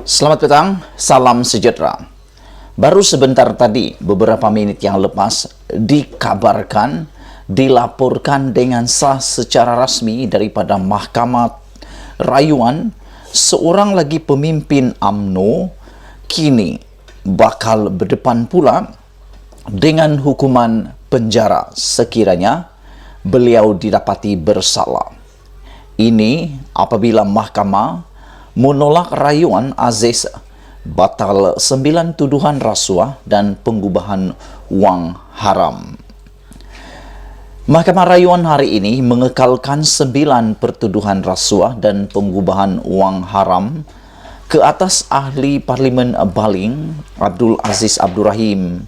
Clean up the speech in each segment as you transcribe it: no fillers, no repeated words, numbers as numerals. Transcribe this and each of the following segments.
Selamat petang, salam sejahtera. Baru sebentar tadi, beberapa menit yang lepas, dikabarkan, dilaporkan dengan sah secara rasmi daripada Mahkamah Rayuan, seorang lagi pemimpin UMNO kini bakal berdepan pula dengan hukuman penjara sekiranya beliau didapati bersalah. Ini apabila mahkamah menolak rayuan Aziz batal 9 tuduhan rasuah dan pengubahan wang haram. Mahkamah Rayuan hari ini mengekalkan 9 pertuduhan rasuah dan pengubahan wang haram ke atas ahli Parlimen Baling Abdul Aziz Abdul Rahim.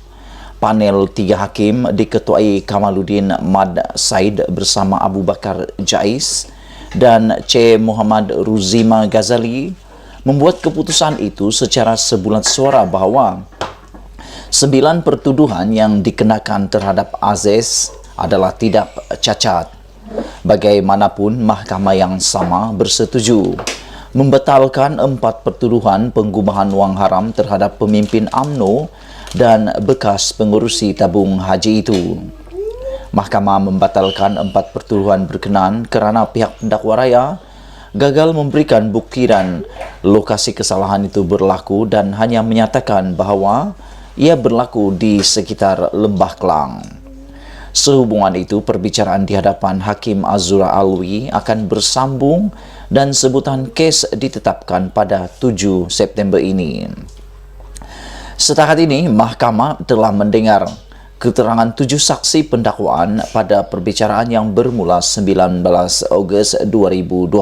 Panel 3 hakim diketuai Kamaluddin Mad Said bersama Abu Bakar Jais dan C. Muhammad Ruzima Ghazali membuat keputusan itu secara sebulat suara bahawa 9 pertuduhan yang dikenakan terhadap Aziz adalah tidak cacat. Bagaimanapun, mahkamah yang sama bersetuju membatalkan 4 pertuduhan pengubahan wang haram terhadap pemimpin UMNO dan bekas pengurusi tabung haji itu. Mahkamah membatalkan 4 pertuduhan berkenaan kerana pihak pendakwa raya gagal memberikan buktian lokasi kesalahan itu berlaku dan hanya menyatakan bahawa ia berlaku di sekitar Lembah Kelang. Sehubungan itu, perbicaraan di hadapan Hakim Azura Alwi akan bersambung dan sebutan kes ditetapkan pada 7 September ini. Setakat ini, mahkamah telah mendengar keterangan 7 saksi pendakwaan pada perbicaraan yang bermula 19 Ogos 2020.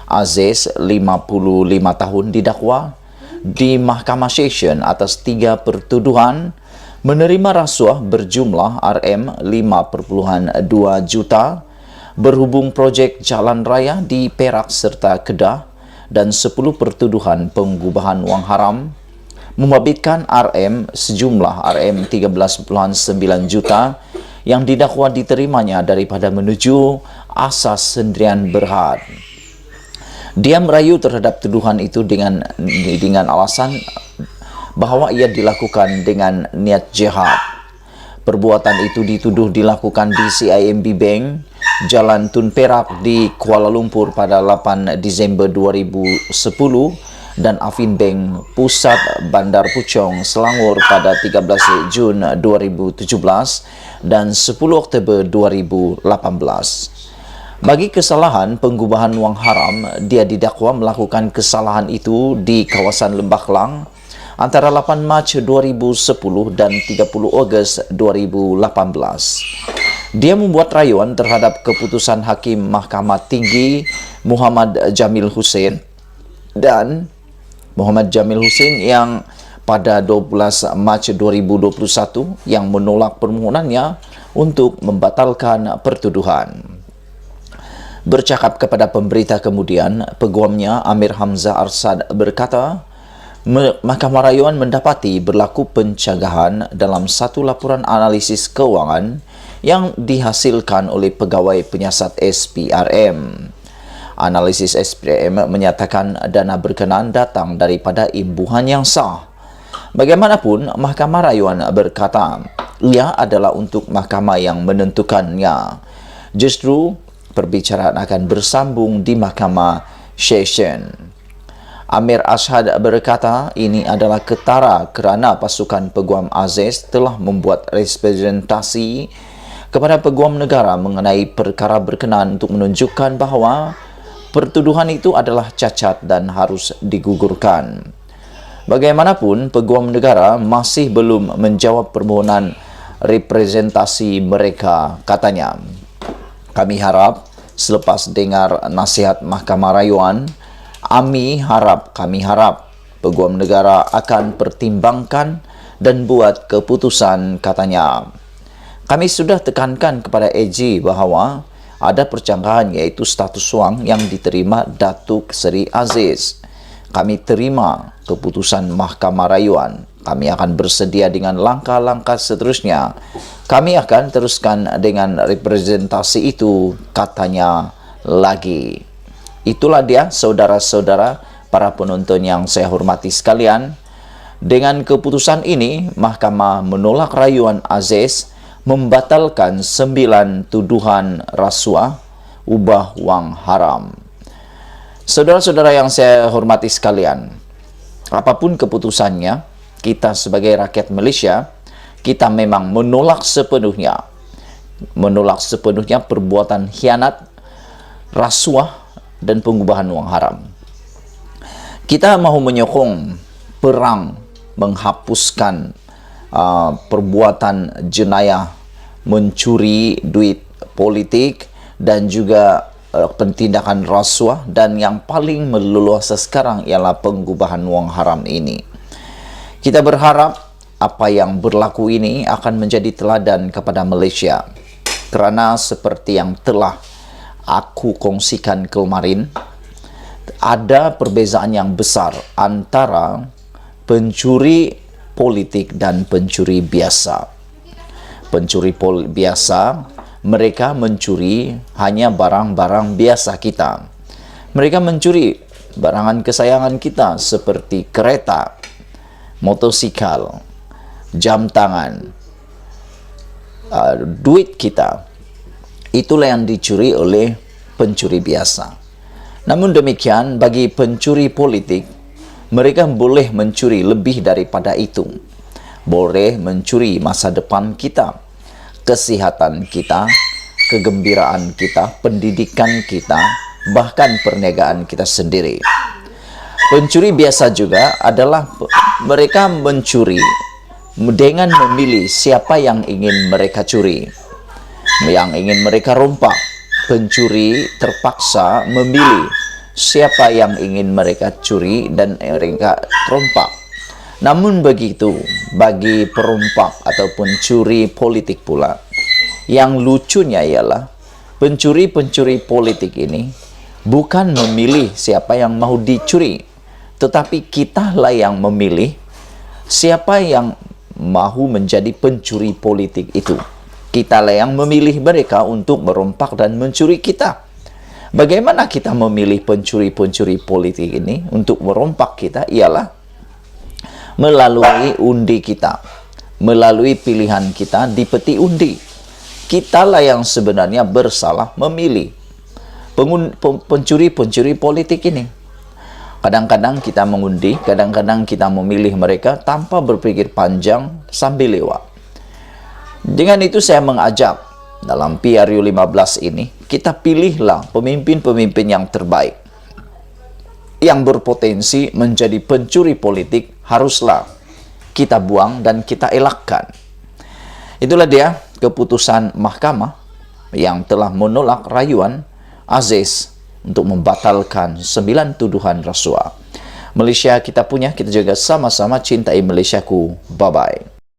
Aziz, 55 tahun, didakwa di Mahkamah Session atas 3 pertuduhan menerima rasuah berjumlah RM5.2 juta berhubung projek jalan raya di Perak serta Kedah dan 10 pertuduhan pengubahan wang haram membabitkan sejumlah RM13.9 juta yang didakwa diterimanya daripada menuju asas sendirian berhad. Dia merayu terhadap tuduhan itu dengan alasan bahawa ia dilakukan dengan niat jahat. Perbuatan itu dituduh dilakukan di CIMB Bank, Jalan Tun Perak di Kuala Lumpur pada 8 Disember 2010 dan Afin Bank Pusat Bandar Puchong Selangor pada 13 Jun 2017 dan 10 Oktober 2018. Bagi kesalahan pengubahan wang haram, dia didakwa melakukan kesalahan itu di kawasan Lembah Kelang antara 8 Mac 2010 dan 30 Ogos 2018. Dia membuat rayuan terhadap keputusan Hakim Mahkamah Tinggi Muhammad Jamil Hussein dan Muhammad Jamil Hussein yang pada 12 Mac 2021 yang menolak permohonannya untuk membatalkan pertuduhan. Bercakap kepada pemberita kemudian, peguamnya Amir Hamzah Arsad berkata, Mahkamah Rayuan mendapati berlaku pencegahan dalam satu laporan analisis kewangan yang dihasilkan oleh pegawai penyiasat SPRM. Analisis SPRM menyatakan dana berkenaan datang daripada imbuhan yang sah. Bagaimanapun, Mahkamah Rayuan berkata, ia adalah untuk mahkamah yang menentukannya. Justru, perbicaraan akan bersambung di Mahkamah Session. Amir Ashad berkata, ini adalah ketara kerana pasukan peguam Aziz telah membuat representasi kepada peguam negara mengenai perkara berkenaan untuk menunjukkan bahawa pertuduhan itu adalah cacat dan harus digugurkan. Bagaimanapun, peguam negara masih belum menjawab permohonan representasi mereka, katanya. Kami harap selepas dengar nasihat Mahkamah Rayuan, kami harap peguam negara akan pertimbangkan dan buat keputusan, katanya. Kami sudah tekankan kepada AG bahawa ada percanggahan iaitu status wang yang diterima Datuk Seri Aziz. Kami terima keputusan Mahkamah Rayuan. Kami akan bersedia dengan langkah-langkah seterusnya. Kami akan teruskan dengan representasi itu, katanya lagi. Itulah dia, saudara-saudara, para penonton yang saya hormati sekalian, dengan keputusan ini, Mahkamah menolak rayuan Aziz membatalkan 9 tuduhan rasuah ubah wang haram. Saudara-saudara yang saya hormati sekalian, apapun keputusannya, kita sebagai rakyat Malaysia, kita memang menolak sepenuhnya perbuatan khianat, rasuah, dan pengubahan wang haram. Kita mahu menyokong perang menghapuskan perbuatan jenayah mencuri duit politik dan juga tindakan rasuah, dan yang paling meleluasa sekarang ialah pengubahan wang haram ini. Kita berharap apa yang berlaku ini akan menjadi teladan kepada Malaysia, kerana seperti yang telah aku kongsikan kemarin, ada perbezaan yang besar antara pencuri politik dan pencuri biasa. Pencuri biasa, mereka mencuri hanya barang-barang biasa kita. Mereka mencuri barangan kesayangan kita seperti kereta, motosikal, jam tangan, duit kita. Itulah yang dicuri oleh pencuri biasa. Namun demikian, bagi pencuri politik, mereka boleh mencuri lebih daripada itu. Boleh mencuri masa depan kita, kesihatan kita, kegembiraan kita, pendidikan kita, bahkan perniagaan kita sendiri. Pencuri biasa juga adalah mereka mencuri dengan memilih siapa yang ingin mereka curi, yang ingin mereka rompak. Pencuri terpaksa memilih siapa yang ingin mereka curi dan mereka rompak. Namun begitu, bagi perompak ataupun curi politik pula, yang lucunya ialah pencuri-pencuri politik ini bukan memilih siapa yang mau dicuri, tetapi kitalah yang memilih siapa yang mahu menjadi pencuri politik itu. Kitalah yang memilih mereka untuk merompak dan mencuri kita. Bagaimana kita memilih pencuri-pencuri politik ini untuk merompak kita? Ialah melalui undi kita, melalui pilihan kita di peti undi. Kitalah yang sebenarnya bersalah memilih pencuri-pencuri politik ini. Kadang-kadang kita mengundi, kadang-kadang kita memilih mereka tanpa berpikir panjang sambil lewat. Dengan itu saya mengajak dalam PRU 15 ini, kita pilihlah pemimpin-pemimpin yang terbaik, yang berpotensi menjadi pencuri politik, haruslah kita buang dan kita elakkan. Itulah dia keputusan mahkamah yang telah menolak rayuan Aziz untuk membatalkan 9 tuduhan rasuah. Malaysia kita punya, kita juga sama-sama cintai Malaysiaku. Bye-bye.